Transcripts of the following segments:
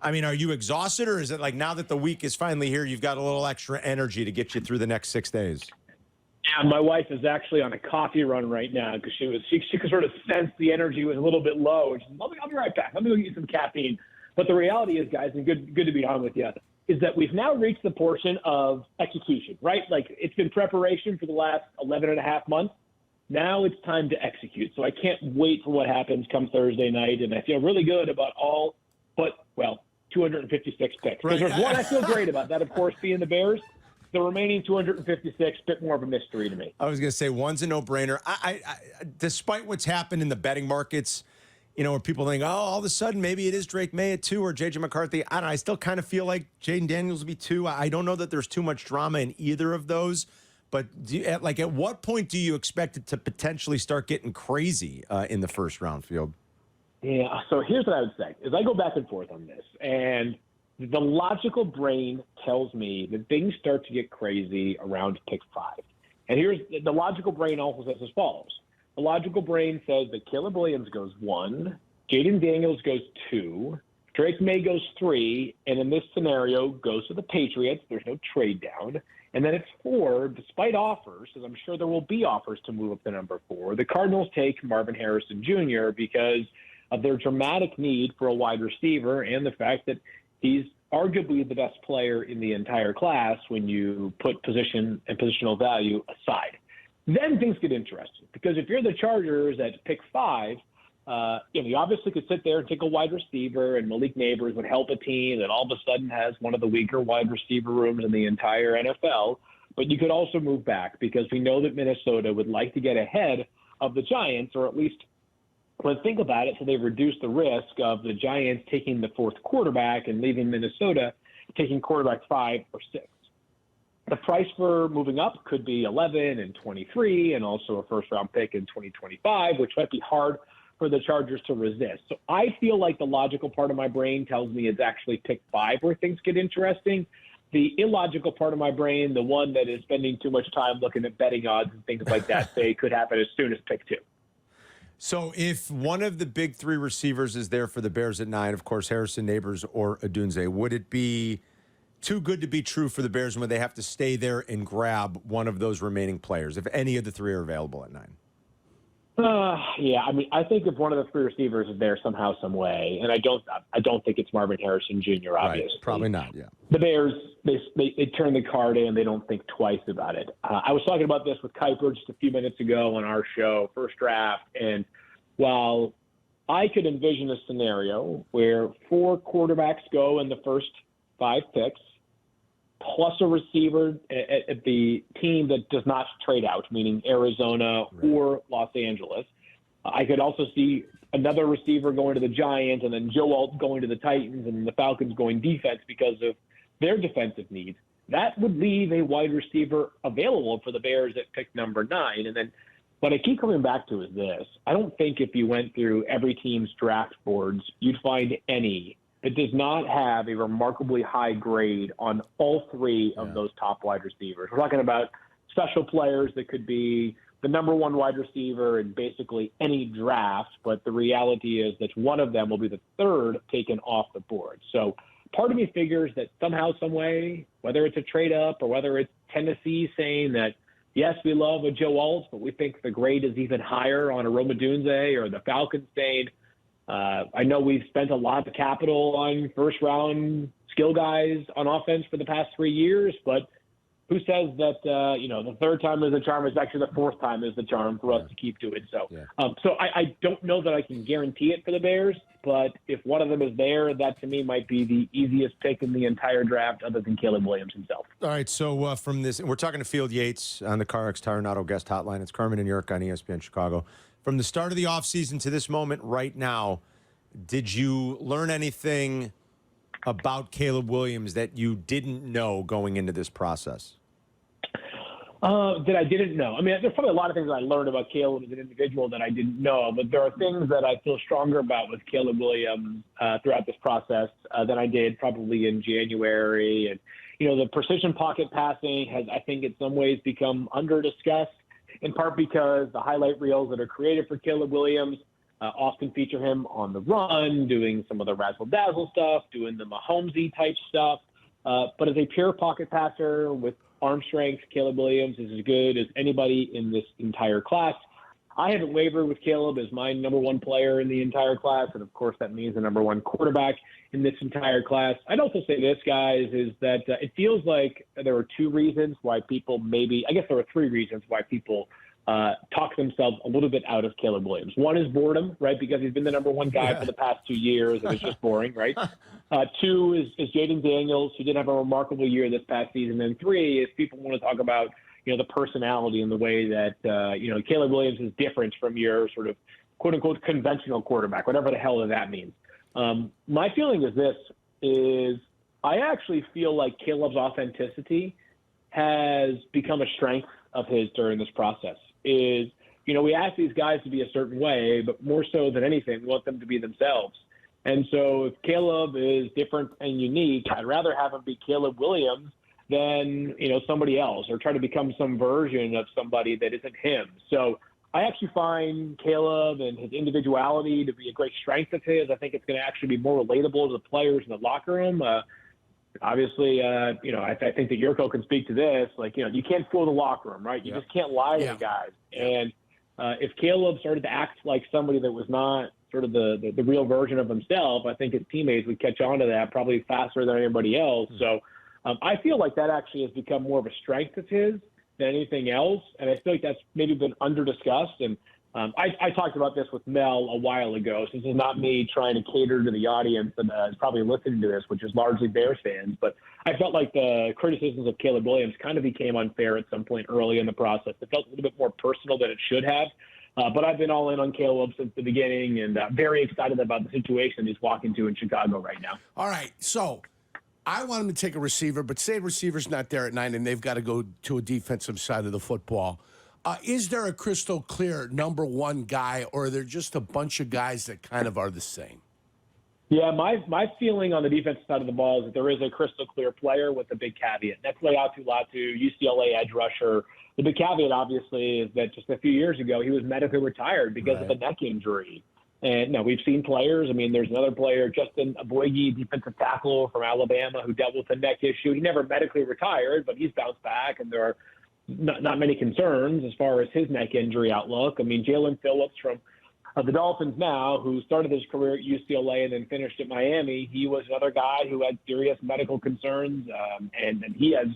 I mean, are you exhausted, or is it like now that the week is finally here, you've got a little extra energy to get you through the next 6 days? Yeah, my wife is actually on a coffee run right now because she could sort of sense the energy was a little bit low. And she's, I'll be right back. Let me go get some caffeine. But the reality is, guys, and good to be on with you, is that we've now reached the portion of execution, right? Like, it's been preparation for the last 11 and a half months. Now it's time to execute. So I can't wait for what happens come Thursday night. And I feel really good about all but, 256 picks. Because there's one I feel great about, that, of course, being the Bears. The remaining 256, bit more of a mystery to me. I was going to say, one's a no-brainer. I despite what's happened in the betting markets, where people think, all of a sudden maybe it is Drake May at 2 or J.J. McCarthy. I don't know. I still kind of feel like Jaden Daniels will be 2. I don't know that there's too much drama in either of those. But at what point do you expect it to potentially start getting crazy in the first round, Field? Yeah, so here's what I would say, is I go back and forth on this. And the logical brain tells me that things start to get crazy around pick 5. And here's the logical brain also says as follows. The logical brain says that Caleb Williams goes 1, Jaden Daniels goes 2, Drake May goes 3, and in this scenario goes to the Patriots. There's no trade down. And then it's 4, despite offers, because I'm sure there will be offers to move up to number 4. The Cardinals take Marvin Harrison Jr. because of their dramatic need for a wide receiver and the fact that he's arguably the best player in the entire class when you put position and positional value aside. Then things get interesting because if you're the Chargers at pick 5, you obviously could sit there and take a wide receiver, and Malik Neighbors would help a team that all of a sudden has one of the weaker wide receiver rooms in the entire NFL. But you could also move back because we know that Minnesota would like to get ahead of the Giants, or at least let's think about it, so they reduce the risk of the Giants taking the 4th quarterback and leaving Minnesota taking quarterback 5 or 6. The price for moving up could be 11 and 23 and also a first-round pick in 2025, which might be hard for the Chargers to resist. So I feel like the logical part of my brain tells me it's actually pick 5 where things get interesting. The illogical part of my brain, the one that is spending too much time looking at betting odds and things like that, say could happen as soon as pick 2. So if one of the big 3 receivers is there for the Bears at 9, of course, Harrison, Neighbors, or Odunze, would it be too good to be true for the Bears when they have to stay there and grab one of those remaining players, if any of the 3 are available at 9? Yeah, I mean, I think if one of the 3 receivers is there somehow, some way, and I don't think it's Marvin Harrison Jr., obviously. Right, probably not, yeah. The Bears, they turn the card in. They don't think twice about it. I was talking about this with Kuiper just a few minutes ago on our show, First Draft, and while I could envision a scenario where 4 quarterbacks go in the first 5 picks, plus a receiver at the team that does not trade out, meaning Arizona or Los Angeles. I could also see another receiver going to the Giants, and then Joe Alt going to the Titans, and the Falcons going defense because of their defensive needs. That would leave a wide receiver available for the Bears at pick number 9. And then what I keep coming back to is this. I don't think if you went through every team's draft boards, you'd find any that does not have a remarkably high grade on all 3 of those top wide receivers. We're talking about special players that could be the number 1 wide receiver in basically any draft, but the reality is that one of them will be the 3rd taken off the board. So part of me figures that somehow, some way, whether it's a trade up or whether it's Tennessee saying that, yes, we love a Joe Alt, but we think the grade is even higher on a Rome Odunze, or the Falcons saying, I know we've spent a lot of capital on first-round skill guys on offense for the past 3 years, but who says that, the 3rd time is the charm is actually the 4th time is the charm for us to keep doing so. So I don't know that I can guarantee it for the Bears, but if one of them is there, that to me might be the easiest pick in the entire draft other than Caleb Williams himself. All right, so from this, we're talking to Field Yates on the CarX Tire and Auto Guest Hotline. It's Carmen and Jurko on ESPN Chicago. From the start of the offseason to this moment right now, did you learn anything about Caleb Williams that you didn't know going into this process? That I didn't know. I mean, there's probably a lot of things I learned about Caleb as an individual that I didn't know, but there are things that I feel stronger about with Caleb Williams throughout this process than I did probably in January. And, the precision pocket passing has, I think, in some ways become under-discussed, in part because the highlight reels that are created for Caleb Williams often feature him on the run, doing some of the razzle-dazzle stuff, doing the Mahomes-y type stuff. But as a pure pocket passer with arm strength, Caleb Williams is as good as anybody in this entire class. I haven't wavered with Caleb as my number one player in the entire class, and of course that means the number one quarterback in this entire class. I'd also say this, guys, is that it feels like there are two reasons why people I guess there are three reasons why people talk themselves a little bit out of Caleb Williams. One is boredom, right, because he's been the number one guy for the past 2 years, and it's just boring, right? Two is Jaden Daniels, who did have a remarkable year this past season. And three is people want to talk about the personality and the way that, Caleb Williams is different from your sort of quote unquote conventional quarterback, whatever the hell that means. My feeling is I actually feel like Caleb's authenticity has become a strength of his during this process. We ask these guys to be a certain way, but more so than anything, we want them to be themselves. And so if Caleb is different and unique, I'd rather have him be Caleb Williams than, somebody else, or try to become some version of somebody that isn't him. So I actually find Caleb and his individuality to be a great strength of his. I think it's going to actually be more relatable to the players in the locker room. Obviously, I think that Jurko can speak to this. You can't fool the locker room, right? You just can't lie to the guys. And if Caleb started to act like somebody that was not sort of the real version of himself, I think his teammates would catch on to that probably faster than anybody else. So I feel like that actually has become more of a strength of his than anything else. And I feel like that's maybe been under-discussed. And I talked about this with Mel a while ago. So this is not me trying to cater to the audience that is probably listening to this, which is largely Bears fans. But I felt like the criticisms of Caleb Williams kind of became unfair at some point early in the process. It felt a little bit more personal than it should have. But I've been all in on Caleb since the beginning, and very excited about the situation he's walking to in Chicago right now. All right, so I want him to take a receiver, but say a receiver's not there at 9 and they've got to go to a defensive side of the football. Is there a crystal clear number one guy, or are there just a bunch of guys that kind of are the same? Yeah, my feeling on the defensive side of the ball is that there is a crystal clear player with a big caveat. That's Leatu Latu, UCLA edge rusher. The big caveat, obviously, is that just a few years ago, he was medically retired because of a neck injury. And now we've seen players. I mean, there's another player, Justin Aboigi, defensive tackle from Alabama, who dealt with a neck issue. He never medically retired, but he's bounced back, and there are not many concerns as far as his neck injury outlook. I mean, Jalen Phillips from the Dolphins now, who started his career at UCLA and then finished at Miami, he was another guy who had serious medical concerns, and he has,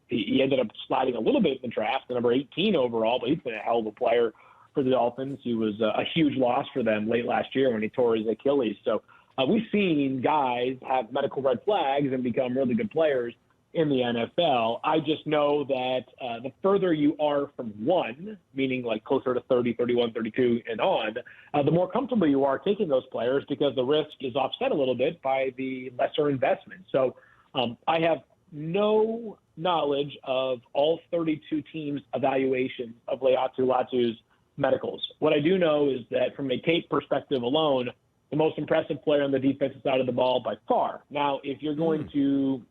he ended up sliding a little bit in the draft, the number 18 overall, but he's been a hell of a player for the Dolphins. He was a huge loss for them late last year when he tore his Achilles. So we've seen guys have medical red flags and become really good players in the NFL. I just know that the further you are from one, meaning like closer to 30, 31, 32 and on, the more comfortable you are taking those players because the risk is offset a little bit by the lesser investment. So I have no knowledge of all 32 teams' evaluations of Leatu Latu's medicals. What I do know is that from a tape perspective alone, the most impressive player on the defensive side of the ball by far. Now, if you're going to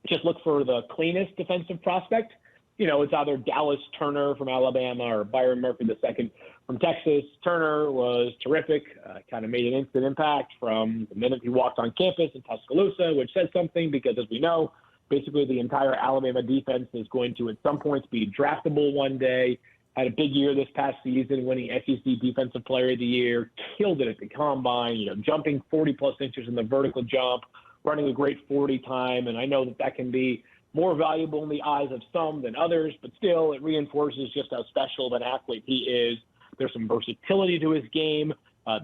just look for the cleanest defensive prospect, it's either Dallas Turner from Alabama or Byron Murphy II from Texas. Turner was terrific, kind of made an instant impact from the minute he walked on campus in Tuscaloosa, which says something because, as we know, basically the entire Alabama defense is going to at some point be draftable one day. Had a big year this past season, winning SEC Defensive Player of the Year, killed it at the Combine, jumping 40-plus inches in the vertical jump, running a great 40 time. And I know that can be more valuable in the eyes of some than others, but still it reinforces just how special of an athlete he is. There's some versatility to his game. I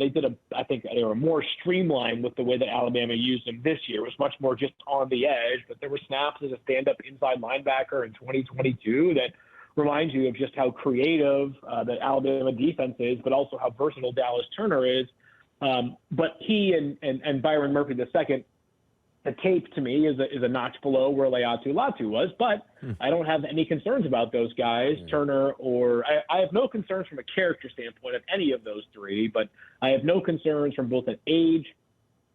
think they were more streamlined with the way that Alabama used him this year. It was much more just on the edge, but there were snaps as a stand-up inside linebacker in 2022 that reminds you of just how creative the Alabama defense is, but also how versatile Dallas Turner is. But he and Byron Murphy II, the tape to me is a notch below where Leatu Latu was, but I don't have any concerns about those guys, Turner or I have no concerns from a character standpoint of any of those three, but I have no concerns from both an age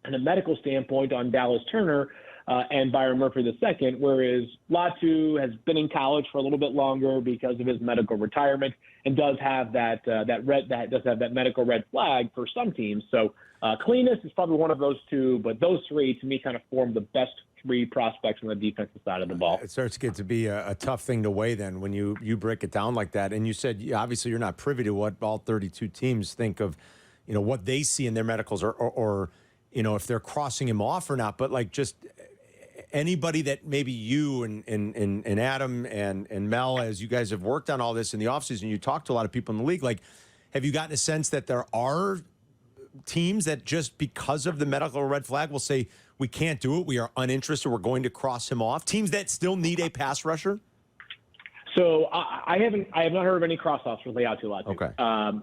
and a medical standpoint on Dallas Turner. and Byron Murphy II, whereas Latu has been in college for a little bit longer because of his medical retirement and does have that medical red flag for some teams. So Cleanest is probably one of those two, but those three to me kind of form the best three prospects on the defensive side of the ball. It starts to get to be a tough thing to weigh then when you break it down like that. And you said obviously you're not privy to what all 32 teams think of, what they see in their medicals or if they're crossing him off or not. But like just anybody that maybe you and Adam and Mel, as you guys have worked on all this in the offseason, you talk to a lot of people in the league, like have you gotten a sense that there are teams that just because of the medical red flag will say, we can't do it, we are uninterested, we're going to cross him off? Teams that still need a pass rusher? So I have not heard of any cross-offs for Latu. Okay.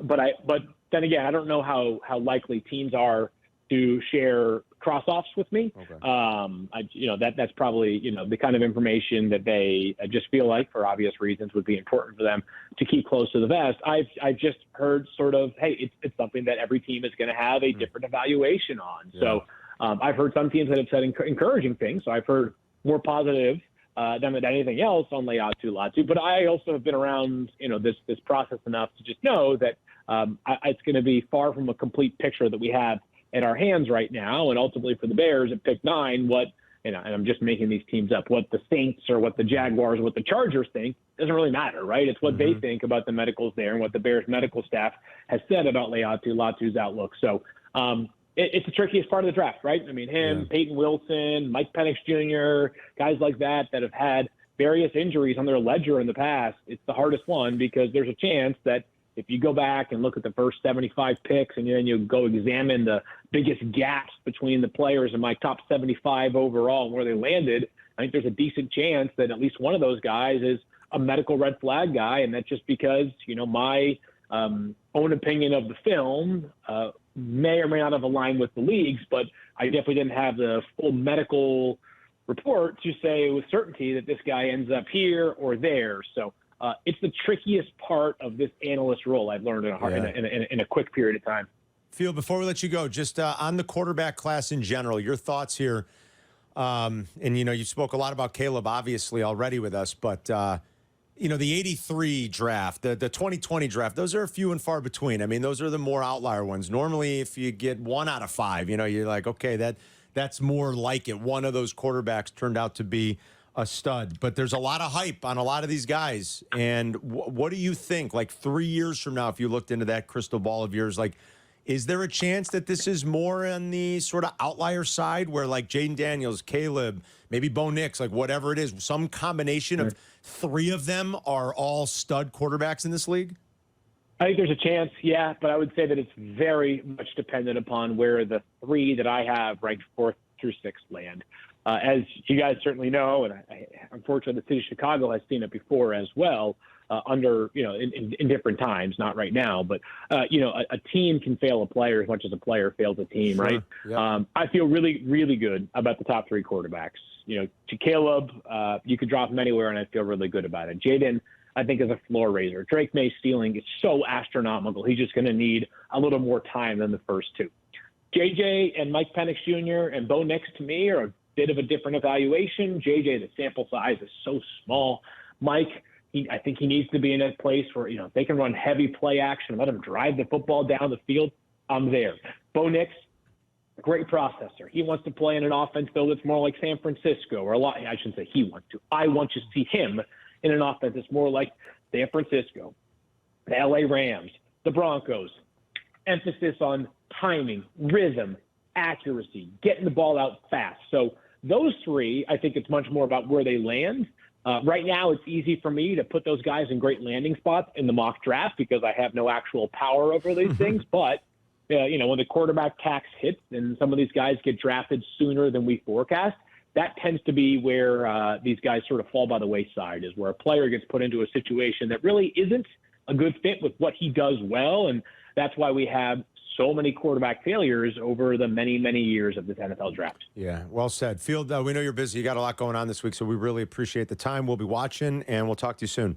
But then again, I don't know how likely teams are to share cross-offs with me. Okay. That's probably, the kind of information that they just feel like for obvious reasons would be important for them to keep close to the vest. I've just heard sort of, hey, it's something that every team is going to have a different evaluation on. Yeah. So I've heard some teams that have said encouraging things. So I've heard more positive than anything else on Latu. But I also have been around, this process enough to just know that it's going to be far from a complete picture that we have in our hands right now. And ultimately for the Bears at pick 9, and I'm just making these teams up, what the Saints or what the Jaguars or what the Chargers think doesn't really matter, right? It's what they think about the medicals there and what the Bears medical staff has said about Latu's outlook. So it's the trickiest part of the draft, right? I mean, Peyton Wilson, Mike Penix Jr., guys like that have had various injuries on their ledger in the past. It's the hardest one because there's a chance that if you go back and look at the first 75 picks and then you go examine the biggest gaps between the players in my top 75 overall and where they landed, I think there's a decent chance that at least one of those guys is a medical red flag guy. And that's just because, my own opinion of the film may or may not have aligned with the league's, but I definitely didn't have the full medical report to say with certainty that this guy ends up here or there. So it's the trickiest part of this analyst role I've learned in a quick period of time. Field, before we let you go, just on the quarterback class in general, your thoughts here. And, you spoke a lot about Caleb, obviously, already with us. But, the 83 draft, the 2020 draft, those are few and far between. I mean, those are the more outlier ones. Normally, if you get 1 out of 5, you're like, okay, that's more like it. One of those quarterbacks turned out to be a stud. But there's a lot of hype on a lot of these guys. And what do you think, like 3 years from now, if you looked into that crystal ball of yours, like, is there a chance that this is more on the sort of outlier side where like Jaden Daniels, Caleb, maybe Bo Nix, like whatever it is, some combination of 3 of them are all stud quarterbacks in this league? I think there's a chance, yeah, but I would say that it's very much dependent upon where the 3 that I have ranked 4th through 6th land. As you guys certainly know, and unfortunately the city of Chicago has seen it before as well, under, in different times, not right now, but, a team can fail a player as much as a player fails a team, sure. Right? Yep. I feel really, really good about the top 3 quarterbacks. To Caleb, you could drop him anywhere, and I feel really good about it. Jaden, I think, is a floor raiser. Drake May's ceiling is so astronomical. He's just going to need a little more time than the first 2. JJ and Mike Penix Jr. and Bo Nix, to me, are a bit of a different evaluation. JJ, the sample size is so small. Mike, I think he needs to be in a place where, they can run heavy play action, let him drive the football down the field. I'm there. Bo Nix, great processor. He wants to play in an offense, though, that's more like San Francisco, or I shouldn't say he wants to. I want to see him in an offense that's more like San Francisco, the LA Rams, the Broncos. Emphasis on timing, rhythm, accuracy, getting the ball out fast. So those 3, I think it's much more about where they land. Right now, it's easy for me to put those guys in great landing spots in the mock draft because I have no actual power over these things. But, when the quarterback tax hits and some of these guys get drafted sooner than we forecast, that tends to be where these guys sort of fall by the wayside, is where a player gets put into a situation that really isn't a good fit with what he does well. And that's why we have so many quarterback failures over the many, many years of this NFL draft. Yeah, well said. Field, we know you're busy. You got a lot going on this week, so we really appreciate the time. We'll be watching, and we'll talk to you soon.